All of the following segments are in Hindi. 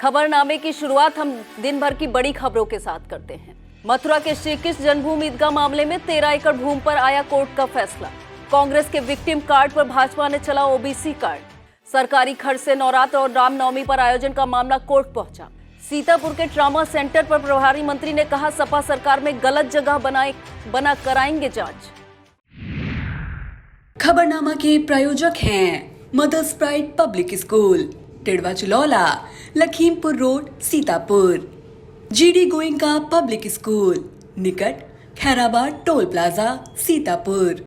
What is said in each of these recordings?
खबरनामे की शुरुआत हम दिन भर की बड़ी खबरों के साथ करते हैं। मथुरा के श्री कृष्ण जन्मभूमि ईदगाह मामले में 13 एकड़ भूमि पर आया कोर्ट का फैसला। कांग्रेस के विक्टिम कार्ड पर भाजपा ने चला ओबीसी कार्ड। सरकारी खर्च से नवरात्र और रामनवमी पर आयोजन का मामला कोर्ट पहुंचा। सीतापुर के ट्रॉमा सेंटर पर प्रभारी मंत्री ने कहा, सपा सरकार में गलत जगह बना कराएंगे जांच। खबरनामा के प्रायोजक हैं mother's pride public school, Tidwa Chilaula, Lakhimpur road, Sitapur. GD Goenka public school, निकट खैराबाद टोल प्लाजा, सीतापुर।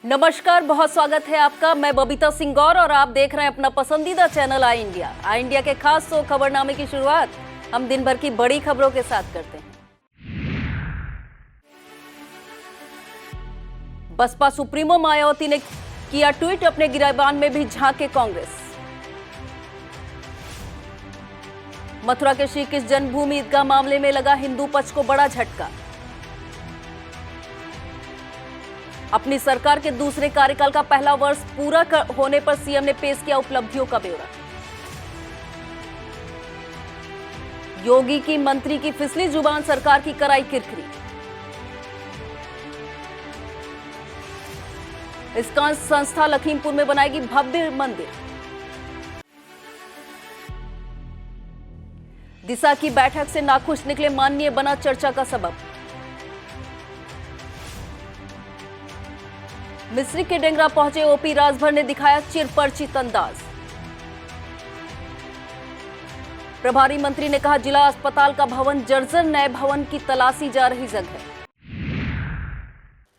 नमस्कार, बहुत स्वागत है आपका। मैं बबीता सिंह गौर और आप देख रहे हैं अपना पसंदीदा चैनल आई इंडिया। आई इंडिया के खास शो खबरनामे की शुरुआत हम दिन भर की बड़ी खबरों के साथ करते हैं। बसपा सुप्रीमो मायावती ने किया ट्वीट, अपने गिरबान में भी झांके कांग्रेस। मथुरा के श्री कृष्ण जन्मभूमि ईदगाह मामले में लगा हिंदू पक्ष को बड़ा झटका। अपनी सरकार के दूसरे कार्यकाल का पहला वर्ष पूरा होने पर सीएम ने पेश किया उपलब्धियों का ब्यौरा। योगी की मंत्री की फिसली जुबान, सरकार की कराई किरकिरी। इस्कॉन संस्था लखीमपुर में बनाएगी भव्य मंदिर। दिशा की बैठक से नाखुश निकले माननीय, बना चर्चा का सबब। मिस्री के डेंगरा पहुंचे ओपी राजभर ने दिखाया चिरपरिचित अंदाज। प्रभारी मंत्री ने कहा, जिला अस्पताल का भवन जर्जर, नए भवन की तलाशी जा रही जगह।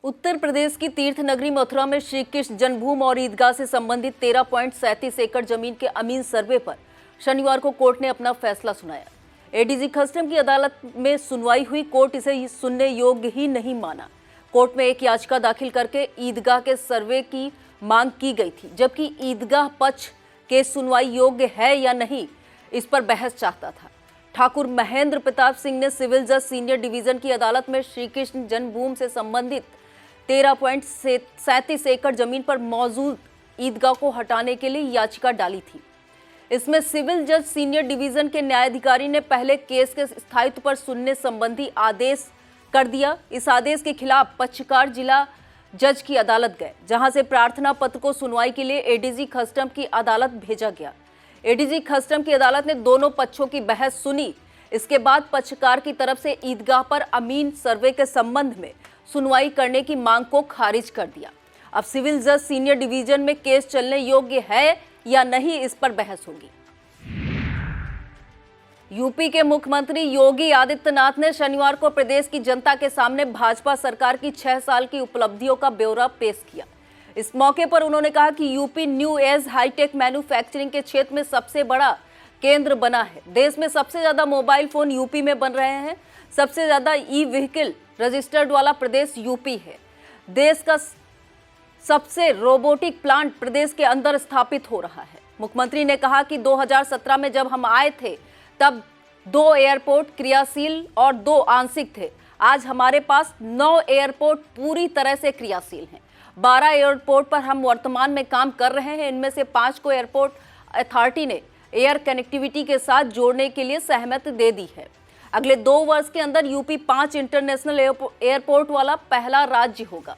उत्तर प्रदेश की तीर्थ नगरी मथुरा में श्री कृष्ण जन्मभूमि और ईदगाह से संबंधित 13.37 एकड़ जमीन के अमीन सर्वे पर शनिवार को कोर्ट ने अपना फैसला सुनाया। एडीजी कस्टम की अदालत में सुनवाई हुई। कोर्ट इसे सुनने योग्य ही नहीं माना। कोर्ट में एक याचिका दाखिल करके ईदगाह के सर्वे की मांग की गई थी, जबकि ईदगाह पक्ष के सुनवाई योग्य है या नहीं, इस पर बहस चाहता था। ठाकुर महेंद्र प्रताप सिंह ने सिविल जज सीनियर डिवीजन की अदालत में श्री कृष्ण जन्मभूमि से संबंधित 13.37 एकड़ जमीन पर मौजूद ईदगाह को हटाने के लिए याचिका डाली थी। इसमें सिविल जज सीनियर डिवीजन के न्यायाधिकारी ने पहले केस के स्थायित्व पर सुनने संबंधी आदेश कर दिया। इस आदेश के खिलाफ पक्षकार जिला जज की अदालत गए, जहां से प्रार्थना पत्र को सुनवाई के लिए एडीजी कस्टम की अदालत भेजा गया। एडीजी कस्टम की अदालत ने दोनों पक्षों की बहस सुनी। इसके बाद पक्षकार की तरफ से ईदगाह पर अमीन सर्वे के संबंध में सुनवाई करने की मांग को खारिज कर दिया। अब सिविल जज सीनियर डिवीजन में केस चलने योग्य है या नहीं, इस पर बहस होगी। यूपी के मुख्यमंत्री योगी आदित्यनाथ ने शनिवार को प्रदेश की जनता के सामने भाजपा सरकार की 6 साल की उपलब्धियों का ब्यौरा पेश किया। इस मौके पर उन्होंने कहा कि UP new age hi tech manufacturing के क्षेत्र में सबसे बड़ा केंद्र बना है। देश में सबसे ज्यादा मोबाइल फोन यूपी में बन रहे हैं। सबसे ज्यादा ई व्हीकल रजिस्टर्ड वाला प्रदेश यूपी है। देश का सबसे रोबोटिक प्लांट प्रदेश के अंदर स्थापित हो रहा है। मुख्यमंत्री ने कहा कि 2017 में जब हम आए थे तब 2 एयरपोर्ट क्रियाशील और 2 आंशिक थे। आज हमारे पास 9 एयरपोर्ट पूरी तरह से क्रियाशील हैं। 12 एयरपोर्ट पर हम वर्तमान में काम कर रहे हैं। इनमें से 5 को एयरपोर्ट अथॉरिटी ने एयर कनेक्टिविटी के साथ जोड़ने के लिए सहमति दे दी है। अगले 2 वर्ष के अंदर यूपी 5 इंटरनेशनल एयरपोर्ट वाला पहला राज्य होगा।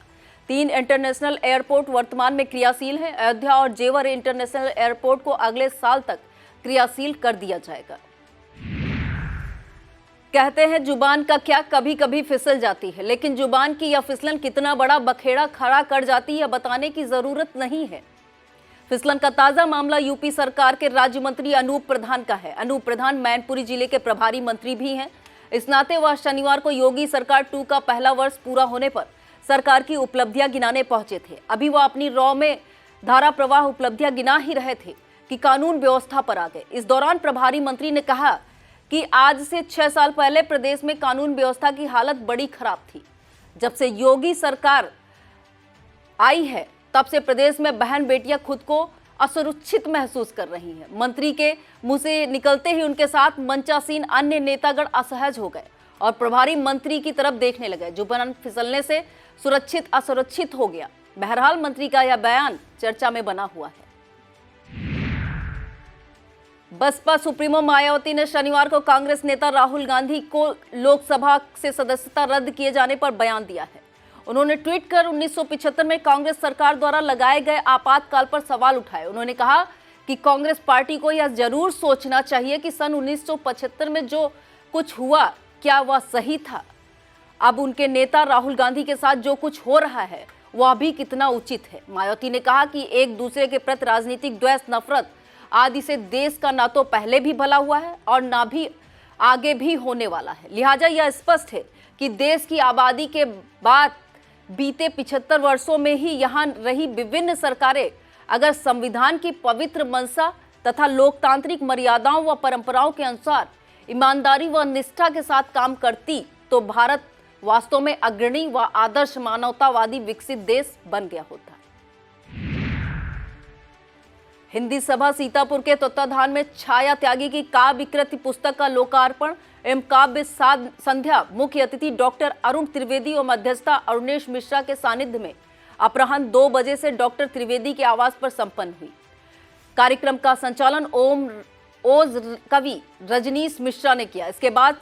3 इंटरनेशनल एयरपोर्ट वर्तमान में क्रियाशील हैं। अयोध्या और जेवर इंटरनेशनल एयरपोर्ट को अगले साल तक क्रियाशील कर दिया जाएगा। कहते हैं जुबान का क्या कभी कभी फिसल जाती है, लेकिन जुबान की यह फिसलन कितना बड़ा बखेड़ा खड़ा कर जाती है बताने की जरूरत नहीं है। फिसलन का ताजा मामला यूपी सरकार के राज्य मंत्री अनूप प्रधान का है। अनूप प्रधान मैनपुरी जिले के प्रभारी मंत्री भी हैं। इस नाते वह शनिवार को योगी सरकार 2 का पहला वर्ष पूरा होने पर सरकार की उपलब्धियां गिनाने पहुंचे थे। अभी वह अपनी रॉ में धारा प्रवाह उपलब्धियां गिना ही रहे थे कि कानून व्यवस्था पर आ गए। इस दौरान प्रभारी मंत्री ने कहा कि आज से 6 साल पहले प्रदेश में कानून व्यवस्था की हालत बड़ी खराब थी। जब से योगी सरकार आई है तब से प्रदेश में बहन बेटियां खुद को असुरक्षित महसूस कर रही हैं। मंत्री के मुंह से निकलते ही उनके साथ मंचासीन अन्य नेतागण असहज हो गए और प्रभारी मंत्री की तरफ देखने लगे। जुबान फिसलने से सुरक्षित असुरक्षित हो गया। बहरहाल मंत्री का यह बयान चर्चा में बना हुआ है। बसपा सुप्रीमो मायावती ने शनिवार को कांग्रेस नेता राहुल गांधी को लोकसभा से सदस्यता रद्द किए जाने पर बयान दिया है। उन्होंने ट्वीट कर 1975 में कांग्रेस सरकार द्वारा लगाए गए आपातकाल पर सवाल उठाए। उन्होंने कहा कि कांग्रेस पार्टी को यह जरूर सोचना चाहिए कि सन 1975 में जो कुछ हुआ क्या वह सही था। अब उनके नेता राहुल गांधी के साथ जो कुछ हो रहा है वह भी कितना उचित है। मायावती ने कहा कि एक दूसरे के प्रति राजनीतिक द्वेष, नफरत आदि से देश का ना तो पहले भी भला हुआ है और ना भी आगे भी होने वाला है। लिहाजा यह स्पष्ट है कि देश की आबादी के बाद बीते 75 वर्षों में ही यहाँ रही विभिन्न सरकारें अगर संविधान की पवित्र मंशा तथा लोकतांत्रिक मर्यादाओं व परंपराओं के अनुसार ईमानदारी व निष्ठा के साथ काम करती तो भारत वास्तव में अग्रणी व आदर्श मानवतावादी विकसित देश बन गया होता। हिंदी सभा सीतापुर के तत्वाधान में छाया त्यागी की काव्य कृति पुस्तक का लोकार्पण एवं काव्य संध्या मुख्य अतिथि डॉक्टर अरुण त्रिवेदी और मध्यस्थता अरुणेश मिश्रा के सानिध्य में अपराह्न 2 बजे से डॉक्टर त्रिवेदी के आवास पर संपन्न हुई। कार्यक्रम का संचालन ओज कवि रजनीश मिश्रा ने किया। इसके बाद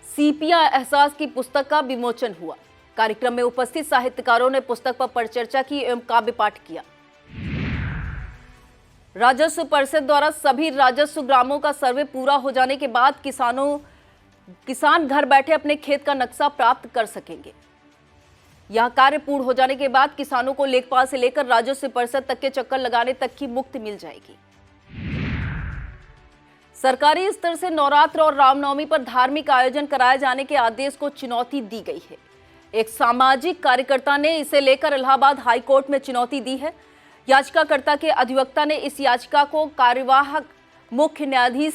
सीपिया एहसास की पुस्तक का विमोचन हुआ। कार्यक्रम में उपस्थित साहित्यकारों ने पुस्तक पर परिचर्चा की एवं काव्य पाठ किया। राजस्व परिषद द्वारा सभी राजस्व ग्रामों का सर्वे पूरा हो जाने के बाद किसान घर बैठे अपने खेत का नक्शा प्राप्त कर सकेंगे। यह कार्य पूर्ण हो जाने के बाद किसानों को लेखपाल से लेकर राजस्व परिषद तक के चक्कर लगाने तक की मुक्ति मिल जाएगी। सरकारी स्तर से नवरात्र और रामनवमी पर धार्मिक आयोजन कराए जाने के आदेश को चुनौती दी गई है। एक सामाजिक कार्यकर्ता ने इसे लेकर इलाहाबाद हाईकोर्ट में चुनौती दी है। याचिकाकर्ता के अधिवक्ता ने इस याचिका को कार्यवाहक मुख्य न्यायाधीश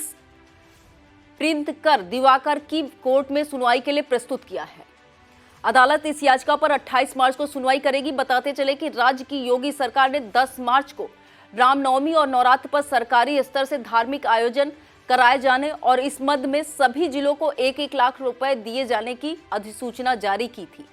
प्रिंतकर दिवाकर की कोर्ट में सुनवाई के लिए प्रस्तुत किया है। अदालत इस याचिका पर 28 मार्च को सुनवाई करेगी। बताते चले कि राज्य की योगी सरकार ने 10 मार्च को रामनवमी और नवरात्र पर सरकारी स्तर से धार्मिक आयोजन कराए जाने और इस मद में सभी जिलों को 1-1 लाख रुपए दिए जाने की अधिसूचना जारी की थी।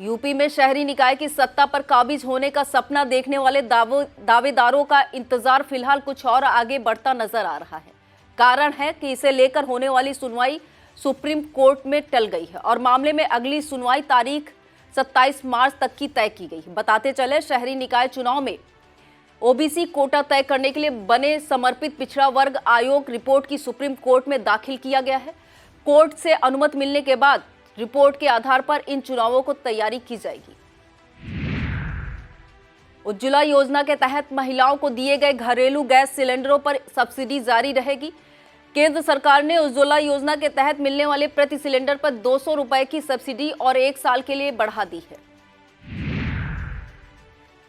यूपी में शहरी निकाय की सत्ता पर काबिज होने का सपना देखने वाले दावेदारों का इंतजार फिलहाल कुछ और आगे बढ़ता नजर आ रहा है। कारण है कि इसे लेकर होने वाली सुनवाई सुप्रीम कोर्ट में टल गई है और मामले में अगली सुनवाई तारीख 27 मार्च तक की तय की गई। बताते चले शहरी निकाय चुनाव में ओबीसी कोटा तय करने के लिए बने समर्पित पिछड़ा वर्ग आयोग रिपोर्ट की सुप्रीम कोर्ट में दाखिल किया गया है। कोर्ट से अनुमति मिलने के बाद रिपोर्ट के आधार पर इन चुनावों को तैयारी की जाएगी। उज्ज्वला योजना के तहत महिलाओं को दिए गए घरेलू गैस सिलेंडरों पर सब्सिडी जारी रहेगी। केंद्र सरकार ने उज्ज्वला योजना के तहत मिलने वाले प्रति सिलेंडर पर 200 रुपए की सब्सिडी और 1 साल के लिए बढ़ा दी है।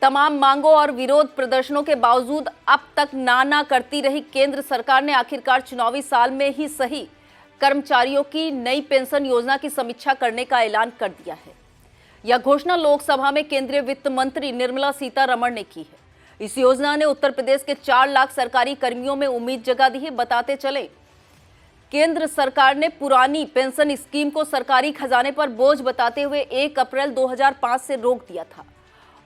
तमाम मांगों और विरोध प्रदर्शनों के बावजूद अब तक ना करती रही केंद्र सरकार ने आखिरकार चुनावी साल में ही सही कर्मचारियों की नई पेंशन योजना की समीक्षा करने का ऐलान कर दिया है। यह घोषणा लोकसभा में केंद्रीय वित्त मंत्री निर्मला सीतारमण ने की है। इस योजना ने उत्तर प्रदेश के 4 लाख सरकारी कर्मियों में उम्मीद जगा दी है। बताते चले, केंद्र सरकार ने पुरानी पेंशन स्कीम को सरकारी खजाने पर बोझ बताते हुए 1 अप्रैल 2005 से रोक दिया था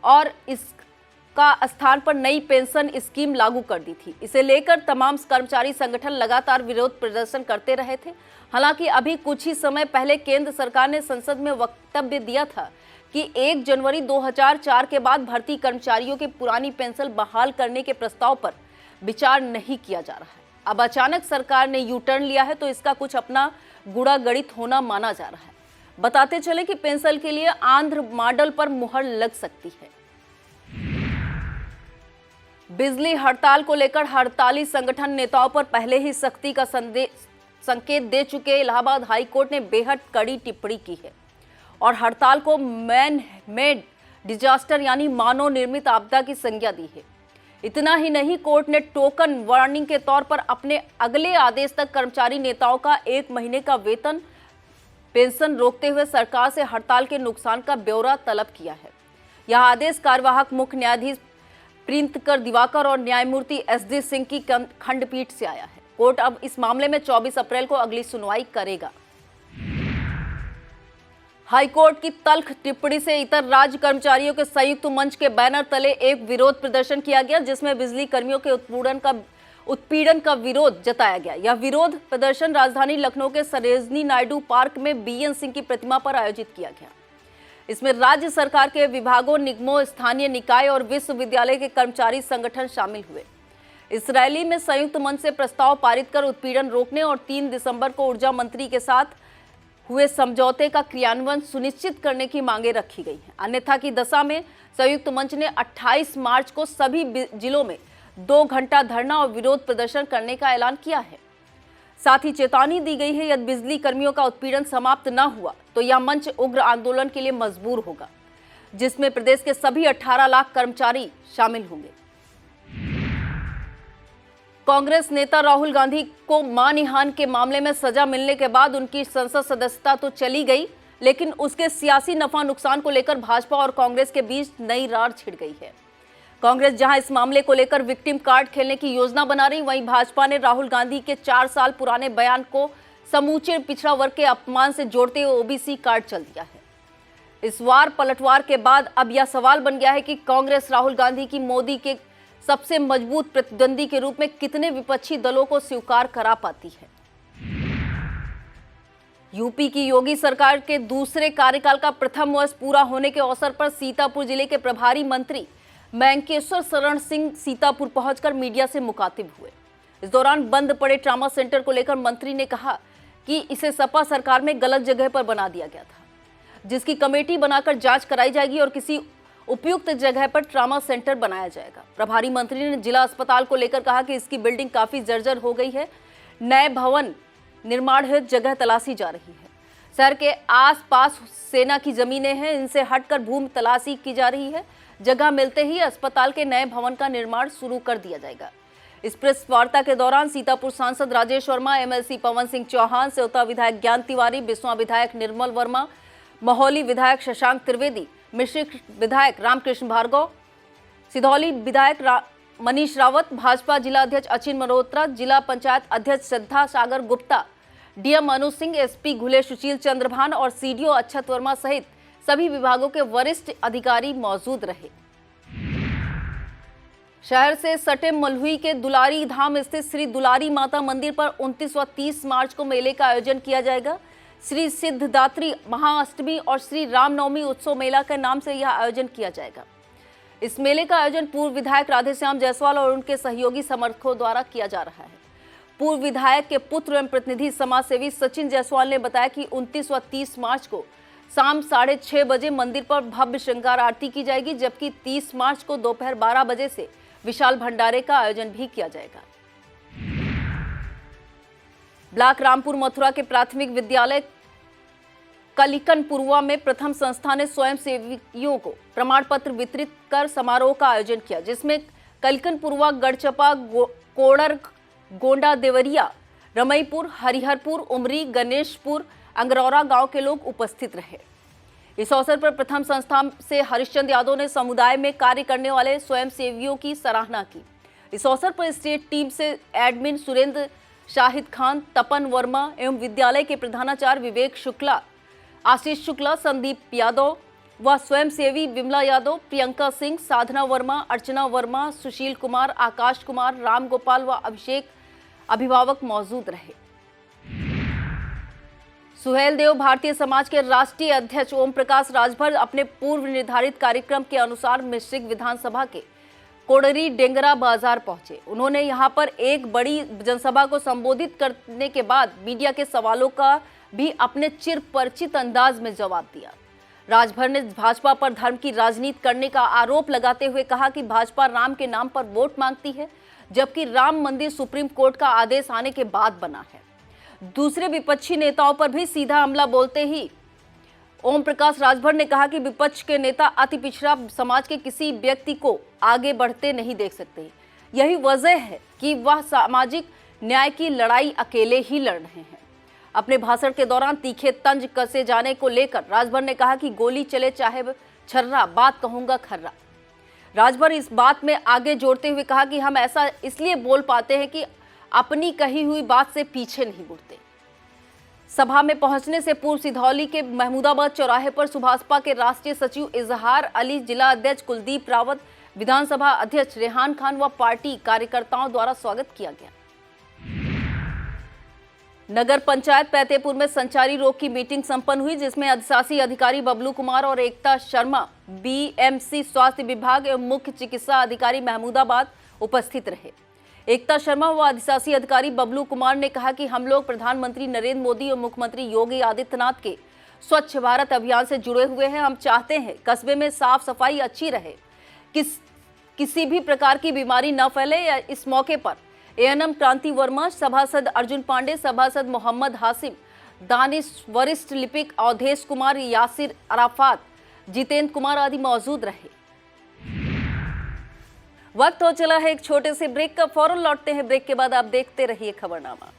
और इसका स्थान पर नई पेंशन स्कीम लागू कर दी थी। इसे लेकर तमाम कर्मचारी संगठन लगातार विरोध प्रदर्शन करते रहे थे। हालांकि अभी कुछ ही समय पहले केंद्र सरकार ने संसद में वक्तव्य दिया था कि 1 जनवरी 2004 के बाद भर्ती कर्मचारियों की पुरानी पेंशन बहाल करने के प्रस्ताव पर विचार नहीं किया जा रहा है। अब अचानक सरकार ने यू टर्न लिया है तो इसका कुछ अपना गुड़ा गणित होना माना जा रहा है। बताते चले कि पेंशन के लिए आंध्र मॉडल पर मुहर लग सकती है। बिजली हड़ताल को लेकर हड़ताली संगठन नेताओं पर पहले ही सख्ती का संकेत दे चुके इलाहाबाद हाई कोर्ट ने बेहद कड़ी टिप्पणी की है और हड़ताल को मैन मेड डिजास्टर यानी मानव निर्मित आपदा की संज्ञा दी है। इतना ही नहीं, कोर्ट ने टोकन वार्निंग के तौर पर अपने अगले आदेश तक कर्मचारी नेताओं का 1 महीने का वेतन पेंशन रोकते हुए सरकार से हड़ताल के नुकसान का ब्यौरा तलब किया है। यह आदेश कार्यवाहक मुख्य न्यायाधीश प्रीतकर दिवाकर और न्यायमूर्ति SD सिंह की खंडपीठ से आया है। कोर्ट अब इस मामले में 24 अप्रैल को अगली सुनवाई करेगा। हाईकोर्ट की तल्ख टिप्पणी से इतर राज्य कर्मचारियों के संयुक्त मंच के बैनर तले एक विरोध प्रदर्शन किया गया, जिसमें बिजली कर्मियों के उत्पीड़न का विरोध जताया गया। यह विरोध प्रदर्शन राजधानी लखनऊ के सरोजनी नायडू पार्क में BN सिंह की प्रतिमा पर आयोजित किया गया। इसमें राज्य सरकार के विभागों, निगमों, स्थानीय निकाय और विश्वविद्यालय के कर्मचारी संगठन शामिल हुए। इस रैली में संयुक्त मंच से प्रस्ताव पारित कर उत्पीड़न रोकने और 3 दिसंबर को ऊर्जा मंत्री के साथ हुए समझौते का क्रियान्वयन सुनिश्चित करने की मांगे रखी गई हैं। अन्यथा की दशा में संयुक्त मंच ने 28 मार्च को सभी जिलों में 2 घंटा धरना और विरोध प्रदर्शन करने का ऐलान किया है। साथ ही चेतावनी दी गई है, यदि बिजली कर्मियों का उत्पीड़न समाप्त न हुआ तो यह मंच उग्र आंदोलन के लिए मजबूर होगा, जिसमें प्रदेश के सभी 18 लाख कर्मचारी शामिल होंगे। कांग्रेस नेता राहुल गांधी को मानहानि के मामले में सजा मिलने के बाद उनकी संसद सदस्यता तो चली गई, लेकिन उसके सियासी नफा नुकसान को लेकर भाजपा और कांग्रेस के बीच नई रार छिड़ गई है। कांग्रेस जहां इस मामले को लेकर विक्टिम कार्ड खेलने की योजना बना रही, वहीं भाजपा ने राहुल गांधी के 4 साल पुराने बयान को समूचे पिछड़ा वर्ग के अपमान से जोड़ते हुए OBC कार्ड चल दिया है। इस वार पलटवार के बाद अब यह सवाल बन गया है कि कांग्रेस राहुल गांधी की मोदी के सबसे मजबूत प्रतिद्वंदी के रूप में कितने विपक्षी दलों को स्वीकार करा पाती है। यूपी की योगी सरकार के दूसरे कार्यकाल का प्रथम वर्ष पूरा होने के अवसर पर सीतापुर जिले के प्रभारी मंत्री मैंकेश्वर शरण सिंह सीतापुर पहुंचकर मीडिया से मुखातिब हुए। इस दौरान बंद पड़े ट्रामा सेंटर को लेकर मंत्री ने कहा कि इसे सपा सरकार में गलत जगह पर बना दिया गया था, जिसकी कमेटी बनाकर जांच कराई जाएगी और किसी उपयुक्त जगह पर ट्रामा सेंटर बनाया जाएगा। प्रभारी मंत्री ने जिला अस्पताल को लेकर कहा कि इसकी बिल्डिंग काफी जर्जर हो गई है, नए भवन निर्माण हेतु जगह तलाशी जा रही है। शहर के आसपास सेना की जमीनें हैं, इनसे हटकर भूमि तलाशी की जा रही है। जगह मिलते ही अस्पताल के नए भवन का निर्माण शुरू कर दिया जाएगा। इस प्रेस वार्ता के दौरान सीतापुर सांसद राजेश वर्मा, MLC पवन सिंह चौहान, सेवता विधायक ज्ञान तिवारी, बिस्वा विधायक निर्मल वर्मा, महौली विधायक शशांक त्रिवेदी, मिश्रिख विधायक रामकृष्ण भार्गव, सिधौली विधायक मनीष रावत, भाजपा जिला अध्यक्ष अचिन मल्होत्रा, जिला पंचायत अध्यक्ष श्रद्धा सागर गुप्ता, DM अनु सिंह, SP घुले सुशील चंद्रभान और CDO अक्षत वर्मा सहित सभी विभागों के वरिष्ठ अधिकारी मौजूद रहे। शहर से सटे मलहुई के दुलारी धाम स्थित श्री दुलारी माता मंदिर पर 29 व 30 मार्च को मेले का आयोजन किया जाएगा। श्री सिद्धदात्री महाअष्टमी और श्री रामनवमी उत्सव मेला के नाम से यह आयोजन किया जाएगा। इस मेले का आयोजन पूर्व विधायक राधेश्याम जायसवाल और उनके सहयोगी समर्थकों द्वारा किया जा रहा है। पूर्व विधायक के पुत्र एवं प्रतिनिधि समाजसेवी सचिन जायसवाल ने बताया कि 29 व 30 मार्च को शाम 6:30 बजे मंदिर पर भव्य श्रृंगार आरती की जाएगी, जबकि 30 मार्च को दोपहर 12 बजे से विशाल भंडारे का आयोजन भी किया जाएगा। ब्लॉक रामपुर मथुरा के प्राथमिक विद्यालय कलिकनपुरवा में प्रथम संस्था ने स्वयंसेवियों को प्रमाण पत्र वितरित कर समारोह का आयोजन किया, जिसमें कलिकनपुरवा, गढ़चपा, कोड़र, गोंडा देवरिया, रमईपुर, हरिहरपुर, उमरी, गणेशपुर, अंगरौरा गांव के लोग उपस्थित रहे। इस अवसर पर प्रथम संस्था से हरिश्चंद्र यादव ने समुदाय में कार्य करने वाले स्वयंसेवियों की सराहना की। इस अवसर पर स्टेट टीम से एडमिन सुरेंद्र शाहिद खान, तपन वर्मा एवं विद्यालय के प्रधानाचार्य विवेक शुक्ला, आशीष शुक्ला, संदीप यादव व स्वयंसेवी विमला यादव, प्रियंका सिंह, साधना वर्मा, अर्चना वर्मा, सुशील कुमार, आकाश कुमार, राम गोपाल व अभिषेक अभिभावक मौजूद रहे। सुहेल देव भारतीय समाज के राष्ट्रीय अध्यक्ष ओम प्रकाश राजभर अपने पूर्व निर्धारित कार्यक्रम के अनुसार मिश्रिक विधानसभा के कोडरी डेंगरा बाजार पहुंचे। उन्होंने यहां पर एक बड़ी जनसभा को संबोधित करने के बाद मीडिया के सवालों का भी अपने चिरपरिचित अंदाज में जवाब दिया। राजभर ने भाजपा पर धर्म की राजनीति करने का आरोप लगाते हुए कहा कि भाजपा राम के नाम पर वोट मांगती है, जबकि राम मंदिर सुप्रीम कोर्ट का आदेश आने के बाद बना है। दूसरे विपक्षी नेताओं पर भी सीधा हमला बोलते ही ओम प्रकाश राजभर ने कहा कि विपक्ष के नेता अति पिछड़ा समाज के किसी व्यक्ति को आगे बढ़ते नहीं देख सकते। यही वजह है कि वह सामाजिक न्याय की लड़ाई अकेले ही लड़ रहे हैं। अपने भाषण के दौरान तीखे तंज कसे जाने को लेकर राजभर ने कहा कि गोली चले चाहे छर्रा, बात कहूंगा खर्रा। राजभर इस बात में आगे जोड़ते हुए कहा कि हम ऐसा इसलिए बोल पाते हैं कि अपनी कही हुई बात से पीछे नहीं मुड़ते। सभा में पहुंचने से पूर्व सिधौली के महमूदाबाद चौराहे पर सुभाषपा के राष्ट्रीय सचिव इजहार अली, जिला अध्यक्ष कुलदीप रावत, विधानसभा अध्यक्ष रेहान खान व पार्टी कार्यकर्ताओं द्वारा स्वागत किया गया। नगर पंचायत पैतेपुर में संचारी रोग की मीटिंग संपन्न हुई, जिसमें अधिशासी अधिकारी बबलू कुमार और एकता शर्मा, बीएमसी स्वास्थ्य विभाग एवं मुख्य चिकित्सा अधिकारी महमूदाबाद उपस्थित रहे। एकता शर्मा व अधिशासी अधिकारी बबलू कुमार ने कहा कि हम लोग प्रधानमंत्री नरेंद्र मोदी और मुख्यमंत्री योगी आदित्यनाथ के स्वच्छ भारत अभियान से जुड़े हुए हैं। हम चाहते हैं कस्बे में साफ सफाई अच्छी रहे, किसी भी प्रकार की बीमारी न फैले। इस मौके पर एएनएम क्रांति वर्मा, सभासद अर्जुन पांडे, सभासद मोहम्मद हासिम, दानिश, वरिष्ठ लिपिक अवधेश कुमार, यासिर अराफात, जितेंद्र कुमार आदि मौजूद रहे। वक्त हो चला है एक छोटे से ब्रेक का, फौरन लौटते हैं ब्रेक के बाद। आप देखते रहिए खबरनामा।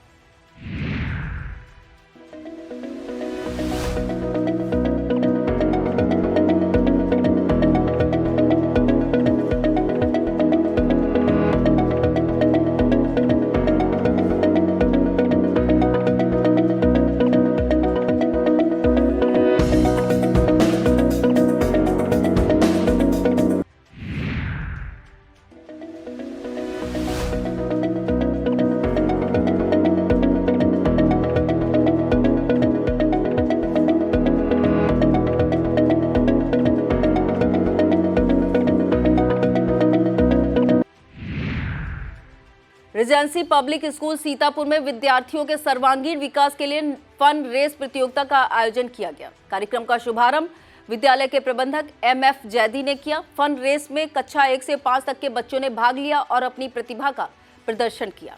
रेजेंसी पब्लिक स्कूल सीतापुर में विद्यार्थियों के सर्वांगीण विकास के लिए फन रेस प्रतियोगिता का आयोजन किया गया। कार्यक्रम का शुभारंभ विद्यालय के प्रबंधक एमएफ जैदी ने किया। फन रेस में कक्षा 1 से 5 तक के बच्चों ने भाग लिया और अपनी प्रतिभा का प्रदर्शन किया।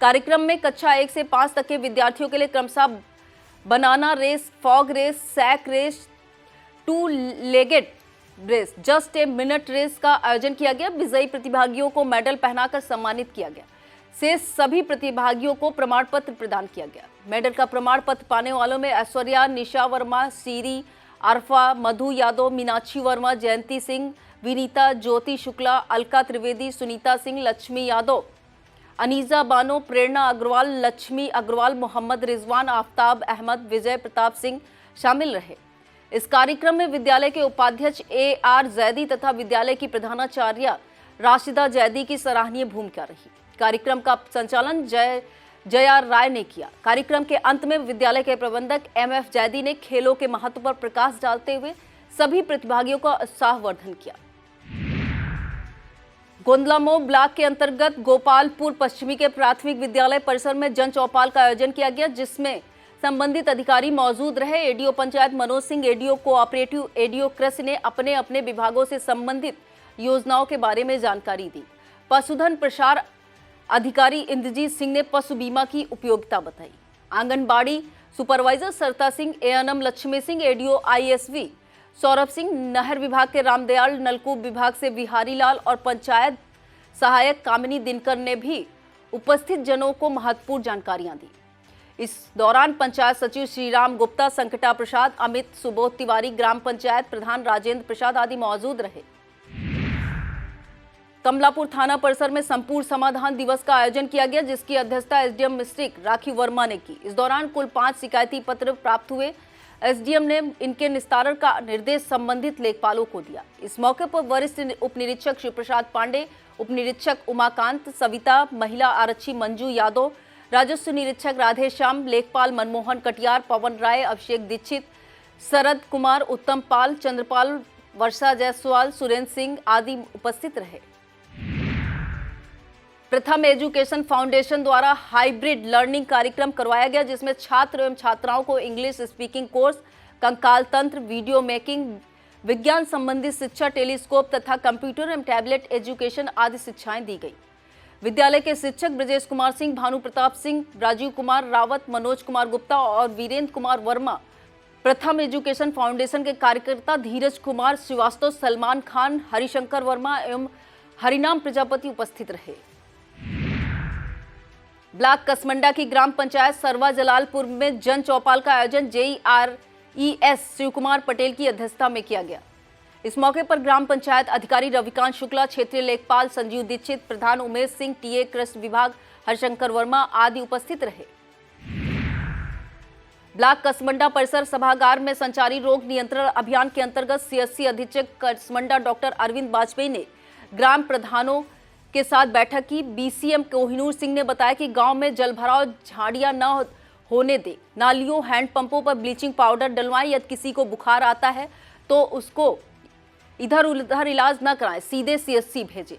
कार्यक्रम में कक्षा 1 से 5 तक के विद्यार्थियों के लिए क्रमशः banana race, frog race, sack race, 2 legged race, just a minute race का आयोजन किया गया। विजयी प्रतिभागियों को मेडल पहनाकर सम्मानित किया गया। शेष सभी प्रतिभागियों को प्रमाण पत्र प्रदान किया गया। मेडल का प्रमाण पत्र पाने वालों में ऐश्वर्या, निशा वर्मा, सीरी, अरफा, मधु यादव, मीनाक्षी वर्मा, जयंती सिंह, विनीता, ज्योति शुक्ला, अलका त्रिवेदी, सुनीता सिंह, लक्ष्मी यादव, अनीजा बानो, प्रेरणा अग्रवाल, लक्ष्मी अग्रवाल, मोहम्मद रिजवान, आफ्ताब अहमद, विजय प्रताप सिंह शामिल रहे। इस कार्यक्रम में विद्यालय के उपाध्यक्ष AR जैदी तथा विद्यालय की प्रधानाचार्य राशिदा जैदी की सराहनीय भूमिका रही। कार्यक्रम का संचालन जया राय ने किया। कार्यक्रम के अंत में विद्यालय के प्रबंधक MF जैदी ने खेलों के महत्व पर प्रकाश डालते हुए सभी प्रतिभागियों का उत्साहवर्धन किया। गोंदलामो ब्लॉक के अंतर्गत गोपालपुर पश्चिमी के प्राथमिक विद्यालय परिसर में जन चौपाल का आयोजन किया गया, जिसमें संबंधित अधिकारी मौजूद रहे। ADO panchayat Manoj Singh, ADO cooperative, ADO कृषि ने अपने अपने विभागों से संबंधित योजनाओं के बारे में जानकारी दी। पशुधन प्रसार अधिकारी इंद्रजीत सिंह ने पशु बीमा की उपयोगिता बताई। आंगनबाड़ी सुपरवाइजर सरता Singh, ANM Lakshmi Singh, ADO ISV Saurabh Singh, नहर विभाग के रामदयाल, नलकूप विभाग से बिहारी लाल और पंचायत सहायक कामिनी दिनकर ने भी उपस्थित जनों को महत्वपूर्ण जानकारियां दी। इस दौरान पंचायत सचिव श्रीराम गुप्ता, संकटा प्रसाद, अमित, सुबोध तिवारी, ग्राम पंचायत प्रधान राजेंद्र प्रसाद आदि मौजूद रहे। कमलापुर थाना परिसर में संपूर्ण समाधान दिवस का आयोजन किया गया, जिसकी अध्यक्षता एसडीएम मिस्ट्रिक राखी वर्मा ने की। इस दौरान कुल 5 शिकायती पत्र प्राप्त हुए। एसडीएम ने इनके निस्तारण का निर्देश संबंधित लेखपालों को दिया। इस मौके पर वरिष्ठ उप निरीक्षक शिव प्रसाद पांडे, उप निरीक्षक उमाकांत, सविता, महिला आरक्षी मंजू यादव, राजस्व निरीक्षक राधेश्याम, लेखपाल मनमोहन कटियार, पवन राय, अभिषेक दीक्षित, शरद कुमार, उत्तम पाल, चंद्रपाल, वर्षा जायसवाल, सुरेंद्र सिंह आदि उपस्थित रहे। प्रथम एजुकेशन फाउंडेशन द्वारा हाइब्रिड लर्निंग कार्यक्रम करवाया गया, जिसमें छात्र एवं छात्राओं को इंग्लिश स्पीकिंग कोर्स, कंकाल तंत्र, वीडियो मेकिंग, विज्ञान संबंधी शिक्षा, टेलीस्कोप तथा कंप्यूटर एवं टैबलेट एजुकेशन आदि शिक्षाएं दी गई। विद्यालय के शिक्षक ब्रजेश कुमार सिंह, भानु प्रताप सिंह, राजीव कुमार रावत, मनोज कुमार गुप्ता और वीरेंद्र कुमार वर्मा, प्रथम एजुकेशन फाउंडेशन के कार्यकर्ता धीरज कुमार श्रीवास्तव, सलमान खान, हरिशंकर वर्मा एवं हरिनाम प्रजापति उपस्थित रहे। ब्लॉक कसमंडा की ग्राम पंचायत सरवा जलालपुर में जन चौपाल का आयोजन JRES शिव कुमार पटेल की अध्यक्षता में किया गया। इस मौके पर ग्राम पंचायत अधिकारी रविकांत शुक्ला, क्षेत्रीय लेखपाल संजीव दीक्षित, प्रधान उमेश सिंह, टीए कृषि विभाग हरिशंकर वर्मा आदि उपस्थित रहे। ब्लॉक कसमंडा परिसर सभागार में संचारी रोग नियंत्रण अभियान के अंतर्गत CSC अधीक्षक कसमंडा डॉक्टर अरविंद वाजपेयी ने ग्राम प्रधानों के साथ बैठक की। BCM कोहिनूर सिंह ने बताया कि गांव में जलभराव, झाड़ियां न होने दे, नालियों, हैंडपंपों पर ब्लीचिंग पाउडर डलवाएं। यदि किसी को बुखार आता है तो उसको इधर उधर इलाज न कराएं, सीधे CSC भेजें,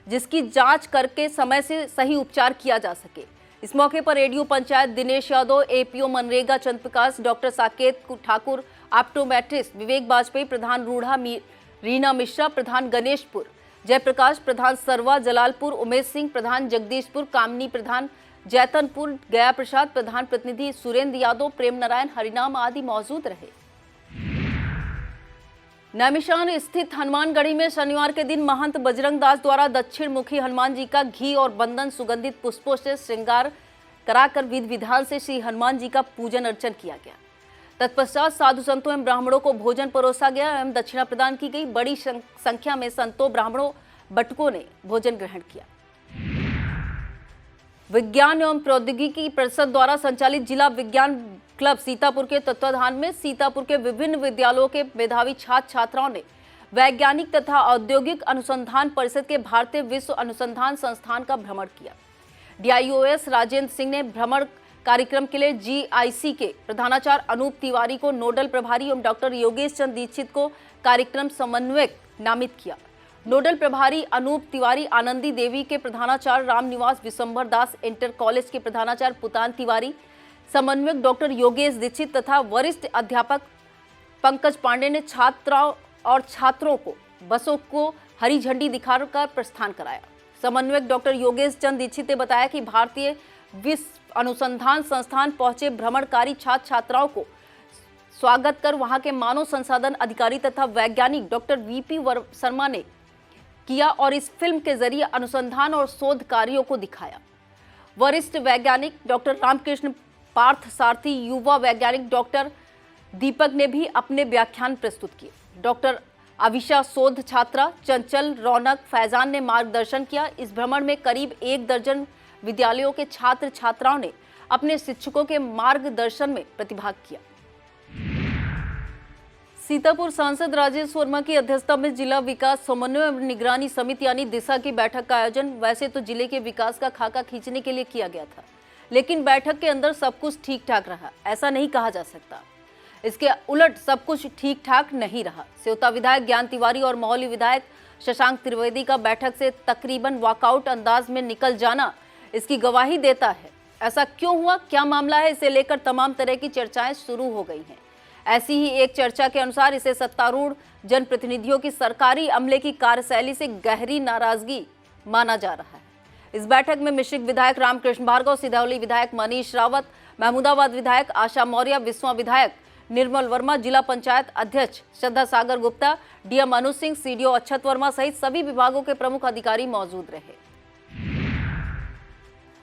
जिसकी जांच करके समय से सही उपचार किया जा सके। इस मौके पर ADO पंचायत दिनेश यादव, APO मनरेगा चंद प्रकाश, डॉक्टर साकेत ठाकुर, ऑप्टोमेट्रिस्ट विवेक वाजपेयी, प्रधान रूढ़ा रीना मिश्रा, प्रधान गणेशपुर जयप्रकाश, प्रधान सरवा जलालपुर उमेश सिंह, प्रधान जगदीशपुर कामनी, प्रधान जैतनपुर गया प्रसाद, प्रधान प्रतिनिधि सुरेंद्र यादव, प्रेम नारायण, हरिनाम आदि मौजूद रहे। नैमिषारण्य स्थित हनुमानगढ़ी में शनिवार के दिन महंत बजरंग दास द्वारा दक्षिण मुखी हनुमान जी का घी और बंधन सुगंधित पुष्पों से श्रृंगार कराकर विधि विधान से श्री हनुमान जी का पूजन अर्चन किया गया। तत्पश्चात साधु संतों एवं ब्राह्मणों को भोजन परोसा गया एवं दक्षिणा प्रदान की गई। बड़ी संख्या में संतों, ब्राह्मणों, बटुकों ने भोजन ग्रहण किया। विज्ञान एवं प्रौद्योगिकी परिषद द्वारा संचालित जिला विज्ञान क्लब सीतापुर के तत्वाधान में सीतापुर के विभिन्न विद्यालयों के मेधावी छात्र छात्राओं ने वैज्ञानिक तथा औद्योगिक अनुसंधान परिषद के भारतीय विश्व अनुसंधान संस्थान का भ्रमण किया। DIOS राजेंद्र सिंह ने भ्रमण कार्यक्रम के लिए GIC के प्रधानाचार्य अनूप तिवारी को नोडल प्रभारी एवं डॉक्टर योगेश चंद दीक्षित को कार्यक्रम समन्वयक नामित किया। नोडल प्रभारी अनूप तिवारी, आनंदी देवी के प्रधानाचार्य रामनिवास विशंबर दास, इंटर कॉलेज के प्रधानाचार्य पुतान तिवारी, समन्वयक डॉक्टर योगेश दीक्षित तथा वरिष्ठ अध्यापक पंकज पांडे ने छात्राओं और छात्रों को बसों को हरी झंडी दिखाकर प्रस्थान कराया। समन्वयक डॉक्टर योगेश चंद दीक्षित ने बताया कि भारतीय विश्व अनुसंधान संस्थान पहुंचे भ्रमणकारी छात्र छात्राओं को स्वागत कर वहां के मानव संसाधन अधिकारी तथा वैज्ञानिक डॉक्टर VP शर्मा ने किया और इस फिल्म के जरिए अनुसंधान और शोध कार्यों को दिखाया। वरिष्ठ वैज्ञानिक डॉक्टर रामकृष्ण पार्थ सारथी, युवा वैज्ञानिक डॉक्टर दीपक ने भी अपने व्याख्यान प्रस्तुत किए। डॉक्टर अविशा शोध छात्रा चंचल, रौनक, फैजान ने मार्गदर्शन किया। इस भ्रमण में करीब 1 दर्जन विद्यालयों के छात्र छात्राओं ने अपने शिक्षकों के मार्गदर्शन में प्रतिभाग किया। सीतापुर सांसद राजेश वर्मा की अध्यक्षता में जिला विकास समन्वय एवं निगरानी समिति यानी दिशा की बैठक का आयोजन वैसे तो जिले के विकास का खाका खींचने के लिए किया गया था, लेकिन बैठक के अंदर सब कुछ ठीक ठाक रहा, ऐसा नहीं कहा जा सकता। इसके उलट सब कुछ ठीक ठाक नहीं रहा। सेवता विधायक ज्ञान तिवारी और मौली विधायक शशांक त्रिवेदी का बैठक से तकरीबन वॉकआउट अंदाज में निकल जाना इसकी गवाही देता है। ऐसा क्यों हुआ, क्या मामला है, इसे लेकर तमाम तरह की चर्चाएं शुरू हो गई हैं। ऐसी ही एक चर्चा के अनुसार इसे सत्तारूढ़ जनप्रतिनिधियों की सरकारी अमले की कार्यशैली से गहरी नाराजगी माना जा रहा है। इस बैठक में मिश्रिक विधायक रामकृष्ण भार्गव, सिधौली विधायक मनीष रावत, महमूदाबाद विधायक आशा मौर्य, विश्वा विधायक निर्मल वर्मा, जिला पंचायत अध्यक्ष श्रद्धा सागर गुप्ता, DM अनु सिंह, CDO अक्षत वर्मा सहित सभी विभागों के प्रमुख अधिकारी मौजूद रहे।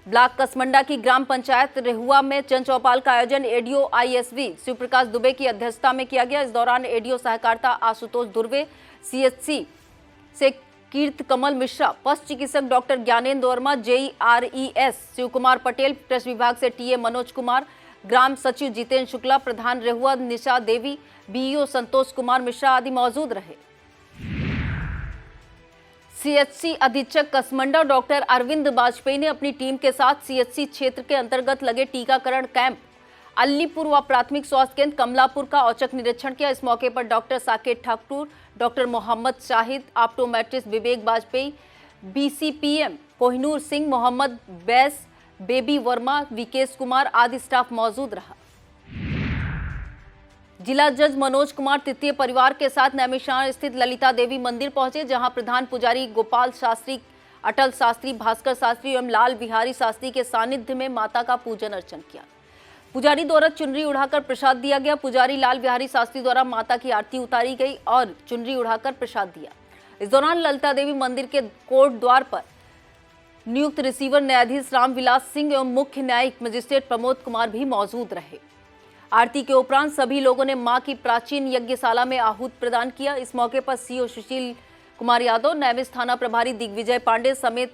ब्लॉक कसमंडा की ग्राम पंचायत रेहुआ में जन चौपाल का आयोजन एडीओ आईएसवी शिवप्रकाश दुबे की अध्यक्षता में किया गया। इस दौरान एडीओ सहकारिता आशुतोष दुर्वे, सीएचसी से कीर्त कमल मिश्रा, पशु चिकित्सक डॉक्टर ज्ञानेंद्र वर्मा, जेईआरईएस शिव कुमार पटेल, कृषि विभाग से टीए मनोज कुमार, ग्राम सचिव जितेंद्र शुक्ला, प्रधान रेहुआ निशा देवी, बीईओ संतोष कुमार मिश्रा आदि मौजूद रहे। सीएचसी अधीक्षक कसमंडा डॉक्टर अरविंद वाजपेयी ने अपनी टीम के साथ सीएचसी क्षेत्र के अंतर्गत लगे टीकाकरण कैंप अलीपुर व प्राथमिक स्वास्थ्य केंद्र कमलापुर का औचक निरीक्षण किया। इस मौके पर doctor Saket Thakur, doctor Mohammad Shahid, optometrist Vivek Vajpayee, BCPM Kohinoor Singh, Mohammad Bais, Baby Verma, Vikesh Kumar आदि स्टाफ मौजूद रहा। जिला जज मनोज कुमार तृतीय परिवार के साथ नैमिषारण्य स्थित ललिता देवी मंदिर पहुंचे, जहां प्रधान पुजारी गोपाल शास्त्री, अटल शास्त्री, भास्कर शास्त्री एवं लाल बिहारी शास्त्री के सानिध्य में माता का पूजन अर्चन किया। पुजारी द्वारा चुनरी उड़ाकर प्रसाद दिया गया। पुजारी लाल बिहारी शास्त्री द्वारा माता की आरती उतारी गई और चुनरी उड़ाकर प्रसाद दिया। इस दौरान ललिता देवी मंदिर के कोर्ट द्वार पर नियुक्त रिसीवर न्यायाधीश रामविलास सिंह एवं मुख्य न्यायिक मजिस्ट्रेट प्रमोद कुमार भी मौजूद रहे। आरती के उपरांत सभी लोगों ने मां की प्राचीन यज्ञशाला में आहूत प्रदान किया। इस मौके पर सीओ सुशील कुमार यादव, नैमिष थाना प्रभारी दिग्विजय पांडे समेत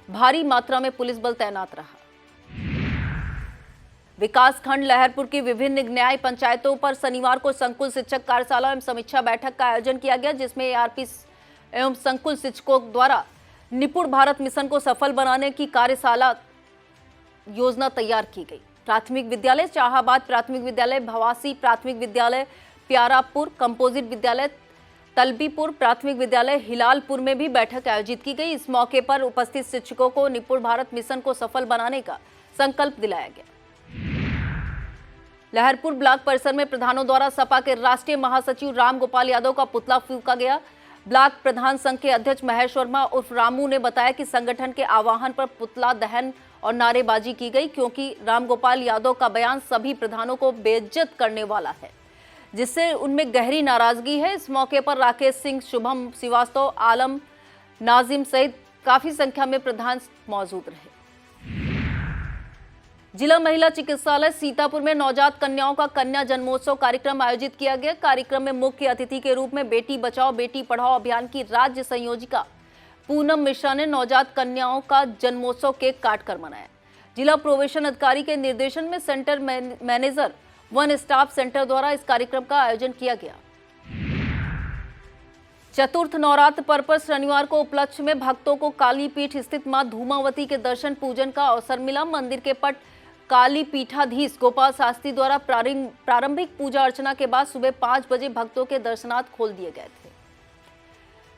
भारी मात्रा में पुलिस बल तैनात रहा। विकासखंड लहरपुर की विभिन्न न्याय पंचायतों पर शनिवार को संकुल शिक्षक कार्यशाला एवं समीक्षा बैठक का आयोजन किया गया, जिसमें आरपी एवं संकुल शिक्षकों द्वारा निपुण भारत मिशन को सफल बनाने की कार्यशाला योजना तैयार की गई। प्राथमिक विद्यालय चाहाबाद, प्राथमिक विद्यालय भवासी, प्राथमिक विद्यालय प्यारापुर, कंपोजिट विद्यालय तलबीपुर, प्राथमिक विद्यालय हिलालपुर में भी बैठक आयोजित की गई। इस मौके पर उपस्थित शिक्षकों को निपुण भारत मिशन को सफल बनाने का संकल्प दिलाया गया। लहरपुर ब्लॉक परिसर में प्रधानों द्वारा सपा के राष्ट्रीय महासचिव राम गोपाल यादव का पुतला फूंका गया। ब्लॉक प्रधान संघ के अध्यक्ष महेश वर्मा उर्फ रामू ने बताया कि संगठन के आह्वान पर पुतला दहन और नारेबाजी की गई, क्योंकि रामगोपाल यादव का बयान सभी प्रधानों को बेइज्जत करने वाला है, जिससे उनमें गहरी नाराजगी है। इस मौके पर राकेश सिंह, शुभम श्रीवास्तव, आलम नाजिम सहित काफी संख्या में प्रधान मौजूद रहे। जिला महिला चिकित्सालय सीतापुर में नवजात कन्याओं का कन्या जन्मोत्सव कार्यक्रम आयोजित किया गया। कार्यक्रम में मुख्य अतिथि के रूप में बेटी बचाओ बेटी पढ़ाओ अभियान की राज्य संयोजिका पूनम मिश्रा ने नवजात कन्याओं का जन्मोत्सव केक काटकर मनाया। जिला प्रोबेशन अधिकारी के निर्देशन में centre manager one staff centre द्वारा इस कार्यक्रम का आयोजन किया गया। चतुर्थ नवरात्र पर्व पर शनिवार को उपलक्ष्य में भक्तों को कालीपीठ स्थित मां धूमावती के दर्शन पूजन का अवसर मिला। मंदिर के पट काली पीठाधीश गोपाल शास्त्री द्वारा प्रारंभिक पूजा अर्चना के बाद सुबह 5 बजे भक्तों के दर्शनार्थ खोल दिए गए थे।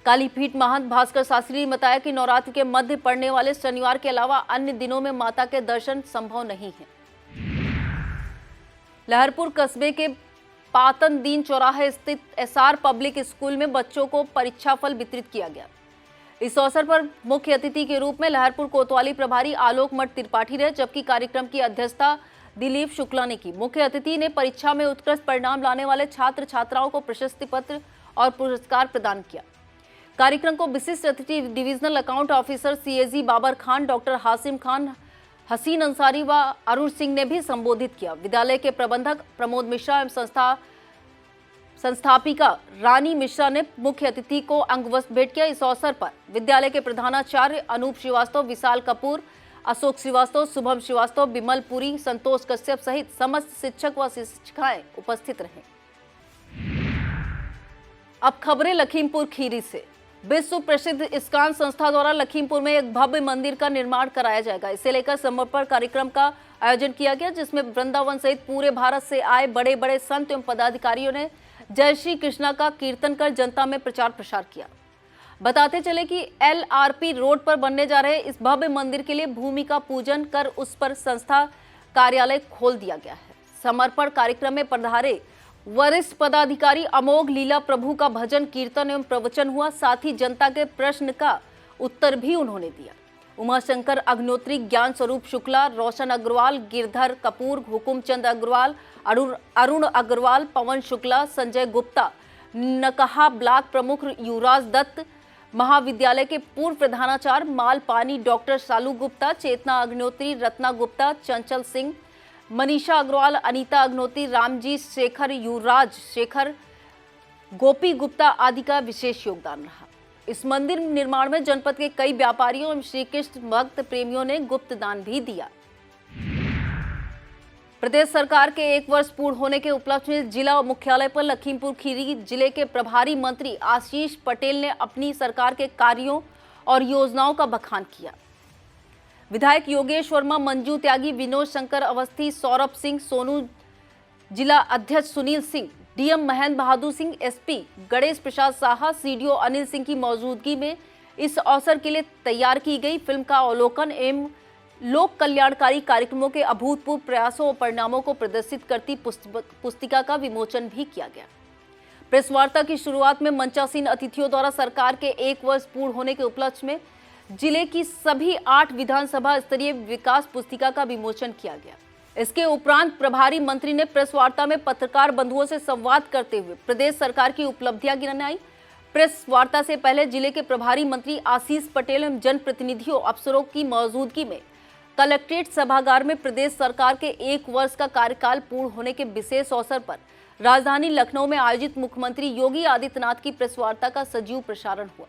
कालीपीठ महंत भास्कर शास्त्री ने बताया कि नवरात्र के मध्य पड़ने वाले शनिवार के अलावा अन्य दिनों में माता के दर्शन संभव नहीं है। लहरपुर कस्बे के पातन दीन चौराहे स्थित एसआर पब्लिक स्कूल में बच्चों को परीक्षाफल वितरित किया गया। इस अवसर पर मुख्य अतिथि के रूप में लहरपुर कोतवाली प्रभारी आलोक मठ त्रिपाठी रहे, जबकि कार्यक्रम की अध्यक्षता दिलीप शुक्ला ने की। मुख्य अतिथि ने परीक्षा में उत्कृष्ट परिणाम लाने वाले छात्र छात्राओं को प्रशस्ति पत्र और पुरस्कार प्रदान किया। कार्यक्रम को विशिष्ट अतिथि divisional account officer CAG Babar Khan, doctor Hasim Khan, Haseen Ansari व अरुण सिंह ने भी संबोधित किया। विद्यालय के प्रबंधक प्रमोद मिश्रा एवं संस्थापिका रानी मिश्रा ने मुख्य अतिथि को अंगवस्त्र भेंट किया। इस अवसर पर विद्यालय के प्रधानाचार्य अनूप श्रीवास्तव, विशाल कपूर, अशोक श्रीवास्तव, शुभम श्रीवास्तव, बिमल पुरी, संतोष कश्यप सहित समस्त शिक्षक व शिक्षिकाएं उपस्थित रहे। अब खबरें लखीमपुर खीरी से। विश्व प्रसिद्ध इस्कॉन संस्था द्वारा लखीमपुर में एक भव्य मंदिर का निर्माण कराया जाएगा। इसे लेकर समर्पण कार्यक्रम का आयोजन किया गया, जिसमें वृंदावन सहित पूरे भारत से आए बड़े बड़े संत एवं पदाधिकारियों ने जय श्री कृष्णा का कीर्तन कर जनता में प्रचार प्रसार किया। बताते चले कि एलआरपी रोड पर बनने जा रहे इस भव्य मंदिर के लिए भूमि का पूजन कर उस पर संस्था कार्यालय खोल दिया गया है। समर्पण कार्यक्रम में पधारे वरिष्ठ पदाधिकारी अमोघ लीला प्रभु का भजन कीर्तन एवं प्रवचन हुआ। साथ ही जनता के प्रश्न का उत्तर भी उन्होंने दिया। उमाशंकर अग्नोत्री, ज्ञान स्वरूप शुक्ला, रोशन अग्रवाल, गिरधर कपूर, हुकुमचंद अग्रवाल, अरुण अग्रवाल, पवन शुक्ला, संजय गुप्ता, नकहा ब्लॉक प्रमुख युवराज दत्त, महाविद्यालय के पूर्व प्रधानाचार्य मालपानी डॉक्टर शालू गुप्ता, चेतना अग्निहोत्री, रत्ना गुप्ता, चंचल सिंह, मनीषा अग्रवाल, अनीता अग्निहोत्री, रामजी शेखर, युवराज शेखर, गोपी गुप्ता आदि का विशेष योगदान रहा। इस मंदिर निर्माण में जनपद के कई व्यापारियों एवं श्री कृष्ण भक्त प्रेमियों ने गुप्त दान भी दिया। प्रदेश सरकार के 1 वर्ष पूर्ण होने के उपलक्ष्य में जिला मुख्यालय पर लखीमपुर खीरी जिले के प्रभारी मंत्री आशीष पटेल ने अपनी सरकार के कार्यों और योजनाओं का बखान किया। विधायक योगेश वर्मा, मंजू त्यागी, विनोद शंकर अवस्थी, सौरभ सिंह सोनू, जिला अध्यक्ष Sunil Singh, DM Mahendra Bahadur Singh, SP Ganesh Prasad Saha, CDO Anil Singh की मौजूदगी में इस अवसर के लिए तैयार की गई फिल्म का अवलोकन एवं लोक कल्याणकारी कार्यक्रमों के अभूतपूर्व प्रयासों और परिणामों को प्रदर्शित करती पुस्तिका का विमोचन भी किया गया। प्रेस वार्ता की शुरुआत में मंचासीन अतिथियों द्वारा सरकार के 1 वर्ष पूर्ण होने के उपलक्ष्य में जिले की सभी 8 विधानसभा स्तरीय विकास पुस्तिका का विमोचन किया गया। इसके उपरांत प्रभारी मंत्री ने प्रेस वार्ता में पत्रकार बंधुओं से संवाद करते हुए प्रदेश सरकार की उपलब्धियां गिनाई। प्रेस वार्ता से पहले जिले के प्रभारी मंत्री आशीष पटेल एवं जनप्रतिनिधियों अफसरों की मौजूदगी में कलेक्ट्रेट सभागार में प्रदेश सरकार के 1 वर्ष का कार्यकाल पूर्ण होने के विशेष अवसर पर राजधानी लखनऊ में आयोजित मुख्यमंत्री योगी आदित्यनाथ की प्रेस वार्ता का सजीव प्रसारण हुआ।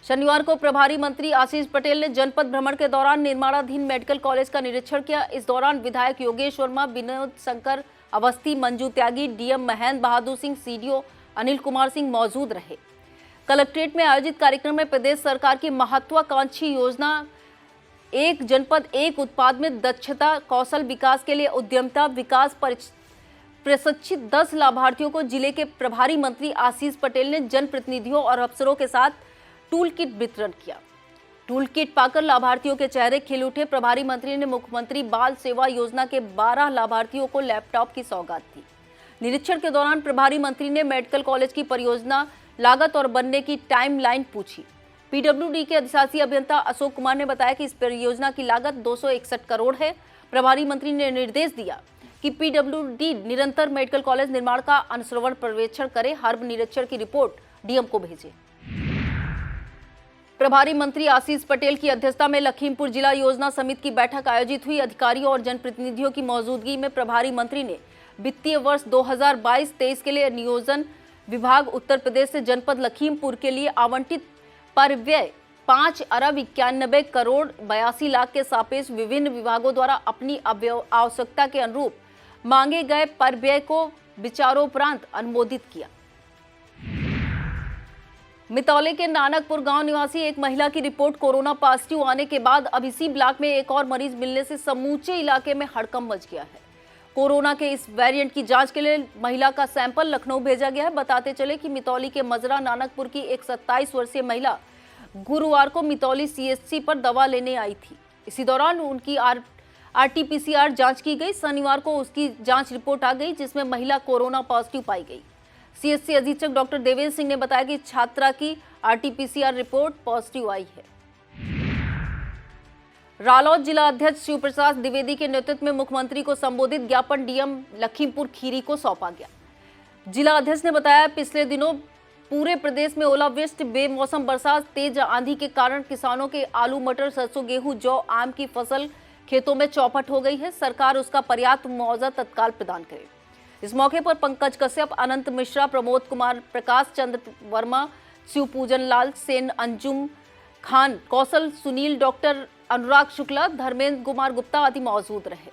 शनिवार को प्रभारी मंत्री आशीष पटेल ने जनपद भ्रमण के दौरान निर्माणाधीन मेडिकल कॉलेज का निरीक्षण किया। इस दौरान विधायक योगेश वर्मा, विनोद शंकर अवस्थी, मंजू त्यागी, डीएम महेंद्र बहादुर सिंह, सीडीओ अनिल कुमार सिंह मौजूद रहे। कलेक्ट्रेट में आयोजित कार्यक्रम में प्रदेश सरकार की महत्वाकांक्षी योजना एक जनपद एक उत्पाद में दक्षता कौशल विकास के लिए उद्यमिता विकास प्रशिक्षित 10 लाभार्थियों को जिले के प्रभारी मंत्री आशीष पटेल ने जनप्रतिनिधियों और अफसरों के साथ टूल किट वितरण किया। टूल किट पाकर लाभार्थियों के चेहरे खिल उठे। प्रभारी मंत्री ने मुख्यमंत्री बाल सेवा योजना के 12 लाभार्थियों को लैपटॉप की सौगात दी। निरीक्षण के दौरान प्रभारी मंत्री ने मेडिकल कॉलेज की परियोजना लागत और बनने की टाइमलाइन पूछी। पीडब्ल्यूडी के अधिशासी अभियंता अशोक कुमार ने बताया कि इस परियोजना की लागत 261 करोड़ है। प्रभारी मंत्री ने निर्देश दिया कि पीडब्ल्यूडी निरंतर मेडिकल कॉलेज निर्माण का अनुश्रवण पर्यवेक्षण करे, हर निरीक्षण की रिपोर्ट डीएम को भेजे। प्रभारी मंत्री आशीष पटेल की अध्यक्षता में लखीमपुर जिला योजना समिति की बैठक आयोजित हुई। अधिकारियों और जनप्रतिनिधियों की मौजूदगी में प्रभारी मंत्री ने वित्तीय वर्ष 2022-23 के लिए नियोजन विभाग उत्तर प्रदेश से जनपद लखीमपुर के लिए आवंटित परिव्यय 5 अरब 91 करोड़ 82 लाख के सापेक्ष विभिन्न विभागों द्वारा अपनी आवश्यकता के अनुरूप मांगे गए परिव्यय को विचारोपरांत अनुमोदित किया। मितौली के नानकपुर गांव निवासी एक महिला की रिपोर्ट कोरोना पॉजिटिव आने के बाद अब इसी ब्लॉक में एक और मरीज मिलने से समूचे इलाके में हड़कंप मच गया है। कोरोना के इस वेरिएंट की जांच के लिए महिला का सैंपल लखनऊ भेजा गया है। बताते चले कि मितौली के मजरा नानकपुर की एक 27 वर्षीय महिला गुरुवार को मितौली सीएचसी पर दवा लेने आई थी। इसी दौरान उनकी आरटीपीसीआर जांच की गई। शनिवार को उसकी जांच रिपोर्ट आ गई जिसमें महिला कोरोना पॉजिटिव पाई गई। सीएचसी अधीक्षक डॉक्टर देवेंद्र सिंह ने बताया कि छात्रा की आरटीपीसीआर रिपोर्ट पॉजिटिव आई है। रालोद जिला अध्यक्ष शिव प्रसाद द्विवेदी के नेतृत्व में मुख्यमंत्री को संबोधित ज्ञापन डीएम लखीमपुर खीरी को सौंपा गया। जिला अध्यक्ष ने बताया पिछले दिनों पूरे प्रदेश में ओलावृष्टि, बेमौसम बरसात, तेज आंधी के कारण किसानों के आलू, मटर, सरसों, गेहूं, जौ, आम की फसल खेतों में चौपट हो गई है। सरकार उसका पर्याप्त मुआवजा तत्काल प्रदान करे। इस मौके पर पंकज कश्यप, अनंत मिश्रा, प्रमोद कुमार, प्रकाश चंद्र वर्मा, शिव पूजन लाल सेन, अंजुम खान, कौशल सुनील, डॉक्टर अनुराग शुक्ला, धर्मेंद्र कुमार गुप्ता आदि मौजूद रहे।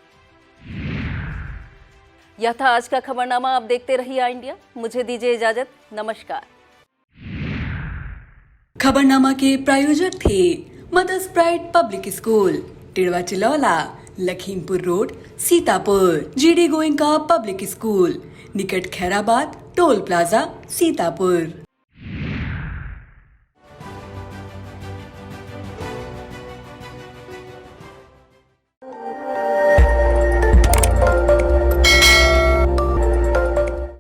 यह था आज का खबरनामा। आप देखते रहिए आई इंडिया। मुझे दीजिए इजाजत। नमस्कार। खबरनामा के प्रायोजक थे mother's pride public school, Tidwa Chilaula, Lakhimpur road, Sitapur. GD Goenka public school, निकट खैराबाद टोल प्लाजा, सीतापुर।